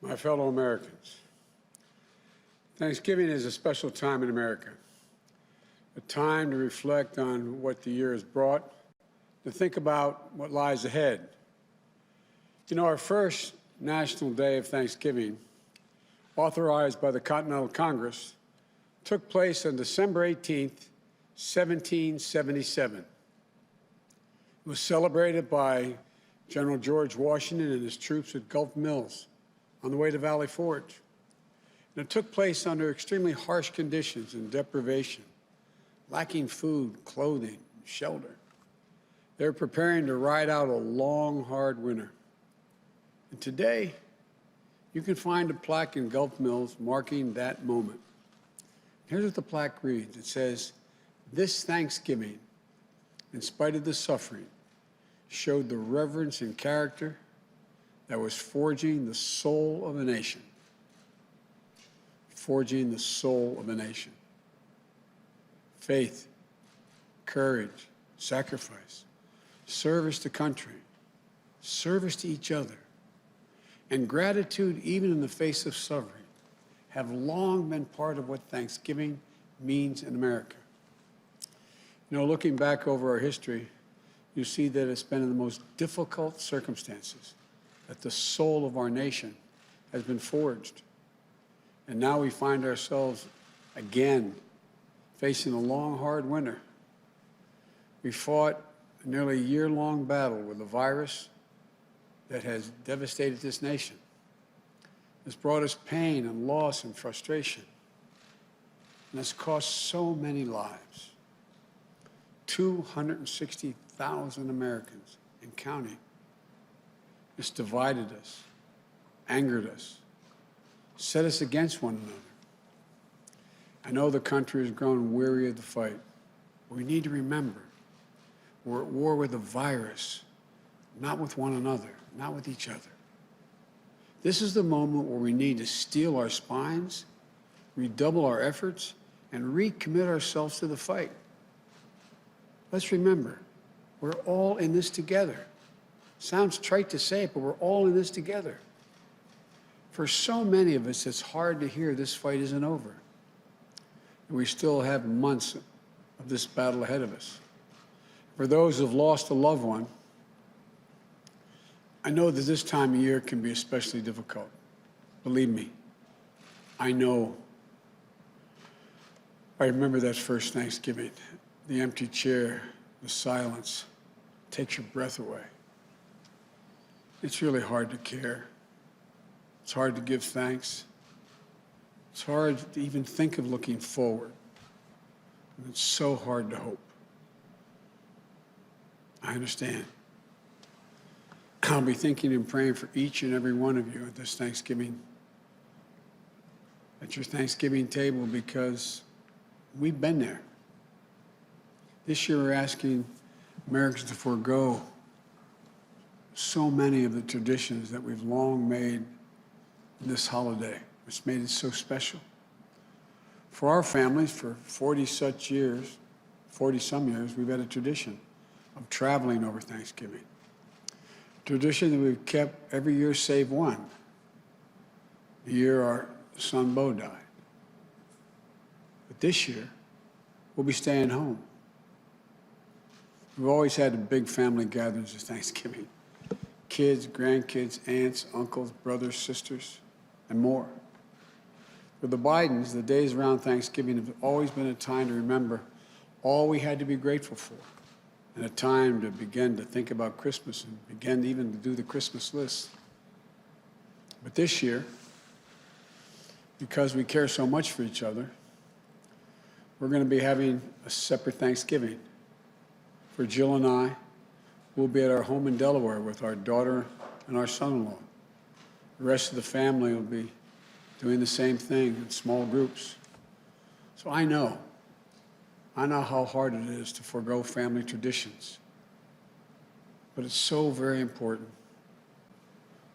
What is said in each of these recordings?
My fellow Americans, Thanksgiving is a special time in America, a time to reflect on what the year has brought, to think about what lies ahead. You know, our first National Day of Thanksgiving, authorized by the Continental Congress, took place on December 18th, 1777. It was celebrated by General George Washington and his troops at Gulf Mills on the way to Valley Forge. And it took place under extremely harsh conditions and deprivation, lacking food, clothing, shelter. They were preparing to ride out a long, hard winter. And today, you can find a plaque in Gulf Mills marking that moment. Here's what the plaque reads. It says, "This Thanksgiving, in spite of the suffering, showed the reverence and character that was forging the soul of a nation." Forging the soul of a nation. Faith, courage, sacrifice, service to country, service to each other, and gratitude even in the face of suffering have long been part of what Thanksgiving means in America. You know, looking back over our history, you see that it's been in the most difficult circumstances that the soul of our nation has been forged. And now we find ourselves again facing a long, hard winter. We fought a nearly year-long battle with a virus that has devastated this nation. It's brought us pain and loss and frustration. And it's cost so many lives. 260,000 Americans and counting. It's divided us, angered us, set us against one another. I know the country has grown weary of the fight, but we need to remember we're at war with a virus, not with one another, not with each other. This is the moment where we need to steel our spines, redouble our efforts, and recommit ourselves to the fight. Let's remember, we're all in this together. Sounds trite to say it, but we're all in this together. For so many of us, it's hard to hear this fight isn't over. And we still have months of this battle ahead of us. For those who've lost a loved one, I know that this time of year can be especially difficult. Believe me, I know. I remember that first Thanksgiving, the empty chair, the silence, takes your breath away. It's really hard to care. It's hard to give thanks. It's hard to even think of looking forward. And it's so hard to hope. I understand. I'll be thinking and praying for each and every one of you at this Thanksgiving, at your Thanksgiving table, because we've been there. This year we're asking Americans to forego so many of the traditions that we've long made this holiday, which made it so special. For our families, for 40-some years, we've had a tradition of traveling over Thanksgiving. Tradition that we've kept every year save one, the year our son Bo died. But this year, we'll be staying home. We've always had the big family gatherings at Thanksgiving. Kids, grandkids, aunts, uncles, brothers, sisters, and more. For the Bidens, the days around Thanksgiving have always been a time to remember all we had to be grateful for, and a time to begin to think about Christmas and begin even to do the Christmas list. But this year, because we care so much for each other, we're going to be having a separate Thanksgiving. For Jill and I, we'll be at our home in Delaware with our daughter and our son-in-law. The rest of the family will be doing the same thing in small groups. So I know how hard it is to forego family traditions. But it's so very important.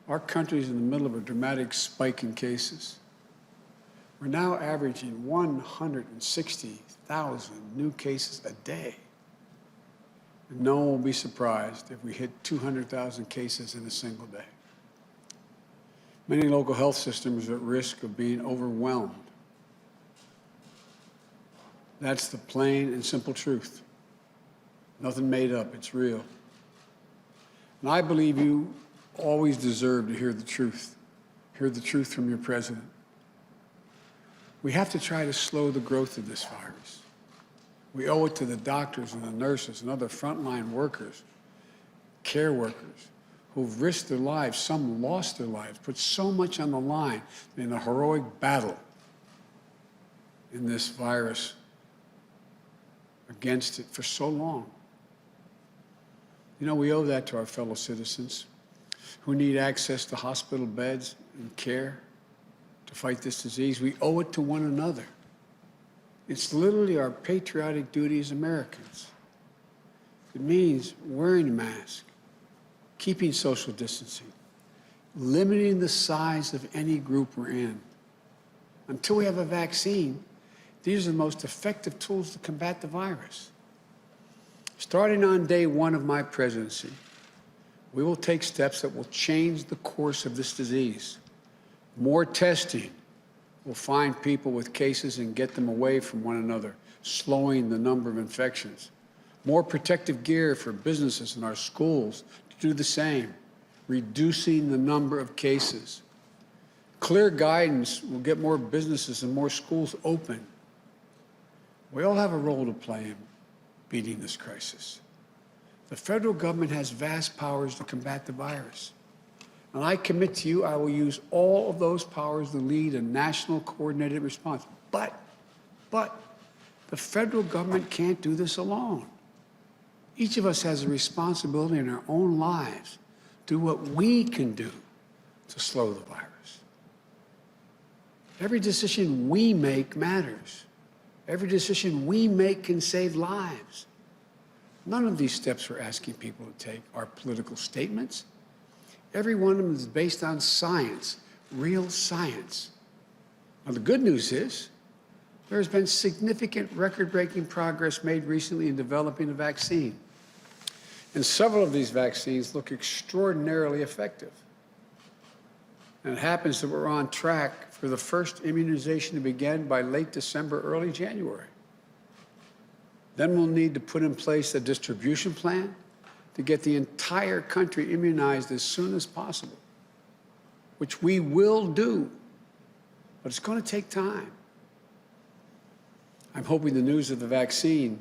Our country is in the middle of a dramatic spike in cases. We're now averaging 160,000 new cases a day. And no one will be surprised if we hit 200,000 cases in a single day. Many local health systems are at risk of being overwhelmed. That's the plain and simple truth. Nothing made up, it's real. And I believe you always deserve to hear the truth from your president. We have to try to slow the growth of this virus. We owe it to the doctors and the nurses and other frontline workers, care workers, who've risked their lives, some lost their lives, put so much on the line in a heroic battle in this virus against it for so long. You know, we owe that to our fellow citizens who need access to hospital beds and care to fight this disease. We owe it to one another. It's literally our patriotic duty as Americans. It means wearing a mask, keeping social distancing, limiting the size of any group we're in. Until we have a vaccine, these are the most effective tools to combat the virus. Starting on day one of my presidency, we will take steps that will change the course of this disease. More testing will find people with cases and get them away from one another, slowing the number of infections. More protective gear for businesses and our schools to do the same, reducing the number of cases. Clear guidance will get more businesses and more schools open. We all have a role to play in beating this crisis. The federal government has vast powers to combat the virus. And I commit to you, I will use all of those powers to lead a national coordinated response. But the federal government can't do this alone. Each of us has a responsibility in our own lives to do what we can do to slow the virus. Every decision we make matters. Every decision we make can save lives. None of these steps we're asking people to take are political statements. Every one of them is based on science, real science. Now, the good news is there has been significant record-breaking progress made recently in developing a vaccine. And several of these vaccines look extraordinarily effective. And it happens that we're on track for the first immunization to begin by late December, early January. Then we'll need to put in place a distribution plan to get the entire country immunized as soon as possible, which we will do, but it's going to take time. I'm hoping the news of the vaccine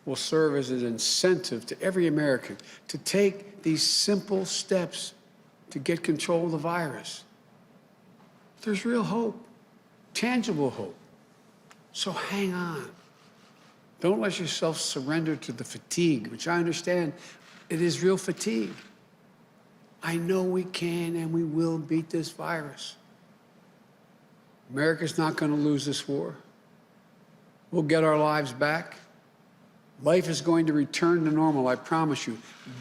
will serve as an incentive to every American to take these simple steps to get control of the virus. There's real hope, tangible hope. So hang on. Don't let yourself surrender to the fatigue, which I understand it is real fatigue. I know we can and we will beat this virus. America's not going to lose this war. We'll get our lives back. Life is going to return to normal, I promise you.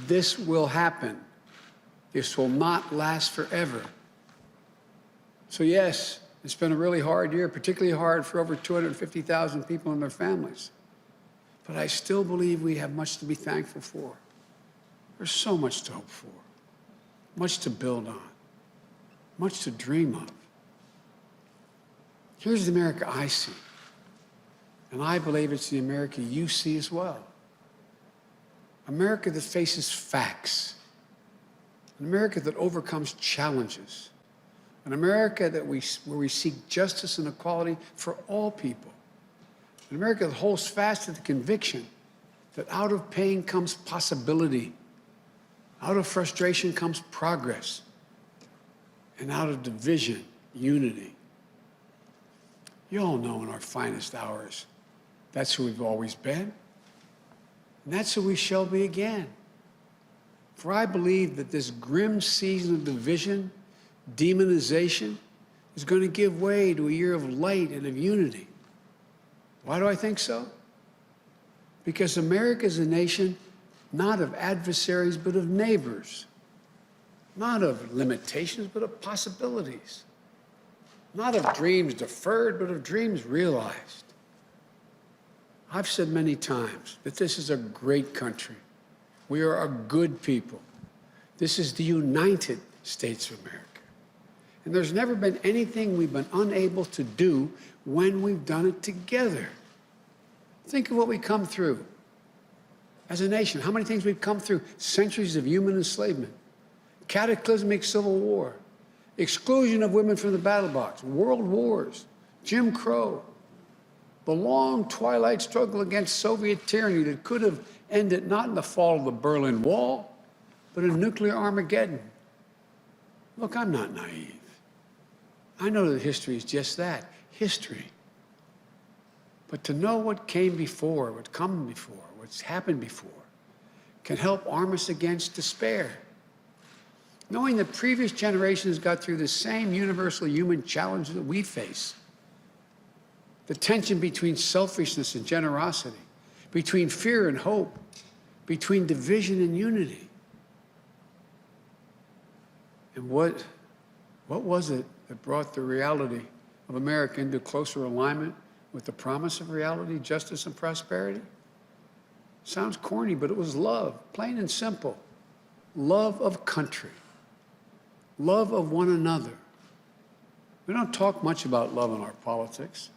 This will happen. This will not last forever. So yes, it's been a really hard year, particularly hard for over 250,000 people and their families. But I still believe we have much to be thankful for. There's so much to hope for, much to build on, much to dream of. Here's the America I see, and I believe it's the America you see as well. America that faces facts, an America that overcomes challenges, an America where we seek justice and equality for all people, an America that holds fast to the conviction that out of pain comes possibility, out of frustration comes progress, and out of division, unity. You all know in our finest hours, that's who we've always been, and that's who we shall be again. For I believe that this grim season of division, demonization, is going to give way to a year of light and of unity. Why do I think so? Because America is a nation not of adversaries, but of neighbors. Not of limitations, but of possibilities. Not of dreams deferred, but of dreams realized. I've said many times that this is a great country. We are a good people. This is the United States of America. And there's never been anything we've been unable to do when we've done it together. Think of what we come through as a nation, how many things we've come through: centuries of human enslavement, cataclysmic civil war, exclusion of women from the battle box, world wars, Jim Crow, the long twilight struggle against Soviet tyranny that could have ended not in the fall of the Berlin Wall, but in nuclear Armageddon. Look, I'm not naive. I know that history is just that, history. But to know what came before, what's come before, what's happened before, can help arm us against despair. Knowing that previous generations got through the same universal human challenges that we face. The tension between selfishness and generosity, between fear and hope, between division and unity. And what was it that brought the reality of America into closer alignment with the promise of reality, justice, and prosperity? Sounds corny, but it was love, plain and simple. Love of country, love of one another. We don't talk much about love in our politics.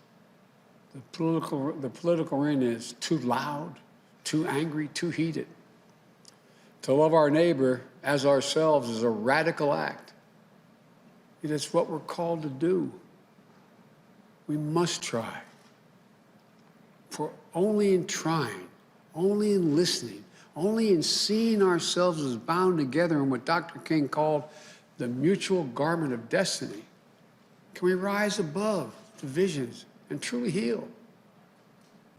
The political arena is too loud, too angry, too heated. To love our neighbor as ourselves is a radical act. It is what we're called to do. We must try. For only in trying, only in listening, only in seeing ourselves as bound together in what Dr. King called the mutual garment of destiny, can we rise above divisions and truly heal.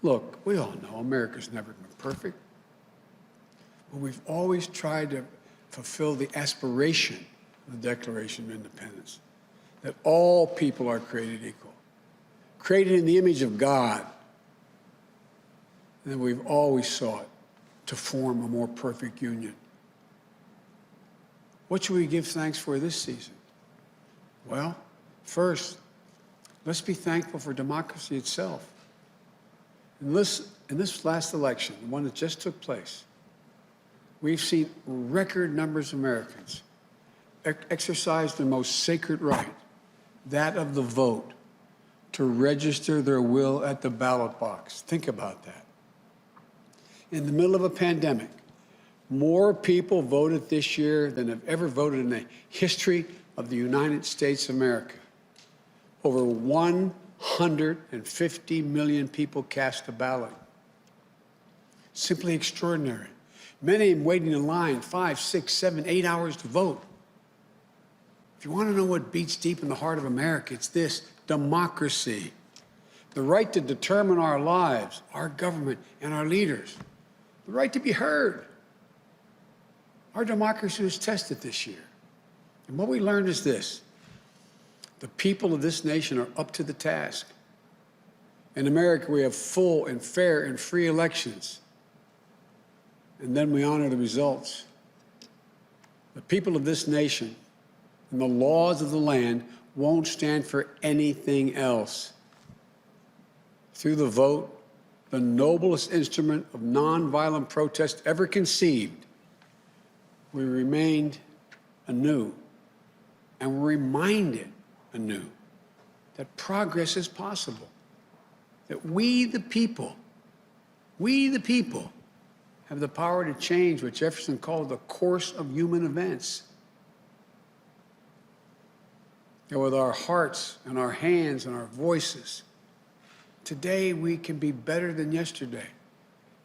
Look, we all know America's never been perfect, but we've always tried to fulfill the aspiration of the Declaration of Independence, that all people are created equal, created in the image of God, and that we've always sought to form a more perfect union. What should we give thanks for this season? Well, first, let's be thankful for democracy itself. In this last election, the one that just took place, we've seen record numbers of Americans exercise their most sacred right, that of the vote, to register their will at the ballot box. Think about that. In the middle of a pandemic, more people voted this year than have ever voted in the history of the United States of America. Over 150 million people cast a ballot. Simply extraordinary. Many of them waiting in line 5, 6, 7, 8 hours to vote. If you want to know what beats deep in the heart of America, it's this: democracy. The right to determine our lives, our government, and our leaders. The right to be heard. Our democracy was tested this year. And what we learned is this: the people of this nation are up to the task. In America, we have full and fair and free elections. And then we honor the results. The people of this nation and the laws of the land won't stand for anything else. Through the vote, the noblest instrument of nonviolent protest ever conceived, we remained anew and were reminded anew that progress is possible, that we the people, have the power to change what Jefferson called the course of human events. That with our hearts and our hands and our voices, today we can be better than yesterday,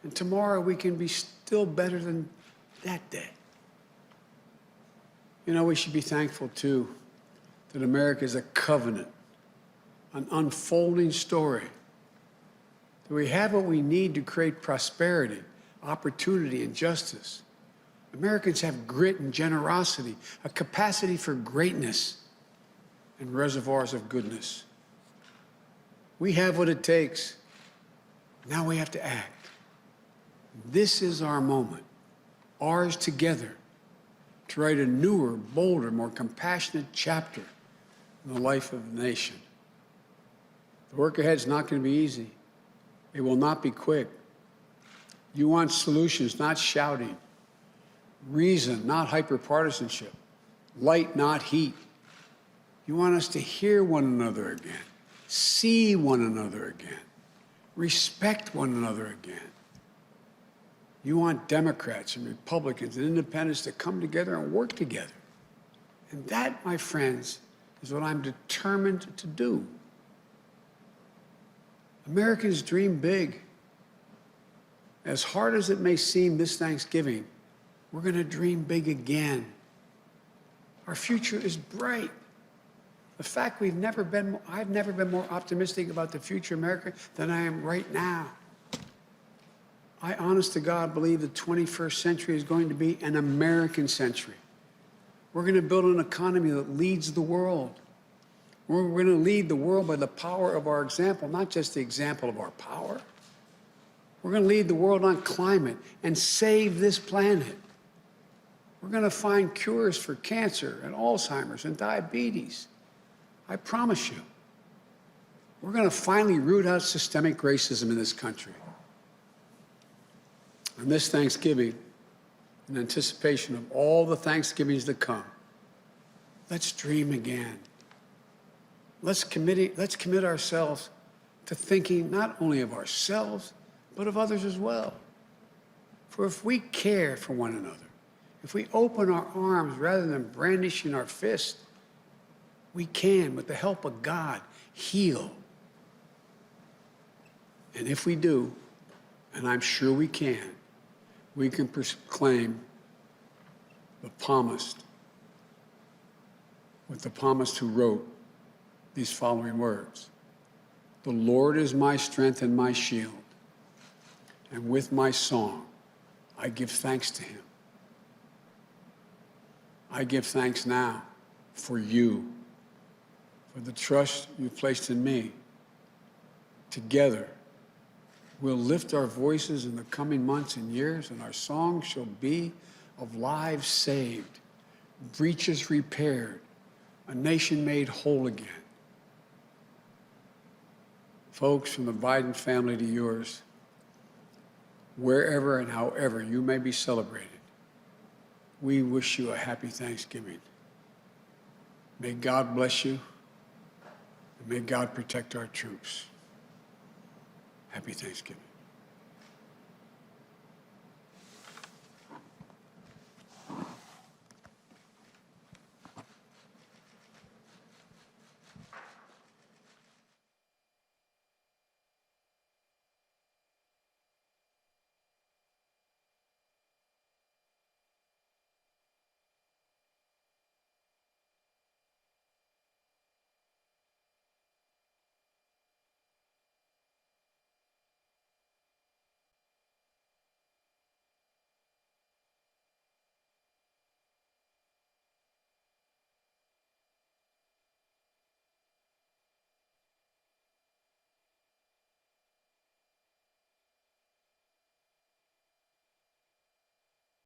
and tomorrow we can be still better than that day. You know, we should be thankful, too, that America is a covenant, an unfolding story, that we have what we need to create prosperity, opportunity, and justice. Americans have grit and generosity, a capacity for greatness, and reservoirs of goodness. We have what it takes. Now we have to act. This is our moment, ours together, to write a newer, bolder, more compassionate chapter in the life of the nation. The work ahead is not going to be easy. It will not be quick. You want solutions, not shouting. Reason, not hyperpartisanship. Light, not heat. You want us to hear one another again, see one another again, respect one another again. You want Democrats and Republicans and independents to come together and work together. And that, my friends, is what I'm determined to do. Americans dream big. As hard as it may seem this Thanksgiving, we're going to dream big again. Our future is bright. The fact I've never been more optimistic about the future of America than I am right now. I, honest to God, believe the 21st century is going to be an American century. We're going to build an economy that leads the world. We're going to lead the world by the power of our example, not just the example of our power. We're going to lead the world on climate and save this planet. We're going to find cures for cancer and Alzheimer's and diabetes. I promise you. We're going to finally root out systemic racism in this country. On this Thanksgiving, in anticipation of all the Thanksgivings to come, let's dream again. Let's commit ourselves to thinking not only of ourselves, but of others as well. For if we care for one another, if we open our arms rather than brandishing our fists, we can, with the help of God, heal. And if we do, and I'm sure we can proclaim the psalmist, with the psalmist who wrote these following words: "The Lord is my strength and my shield, and with my song I give thanks to him." I give thanks now for you, for the trust you've placed in me. Together, we'll lift our voices in the coming months and years, and our song shall be of lives saved, breaches repaired, a nation made whole again. Folks, from the Biden family to yours, wherever and however you may be celebrated, we wish you a happy Thanksgiving. May God bless you, and may God protect our troops. Happy Thanksgiving.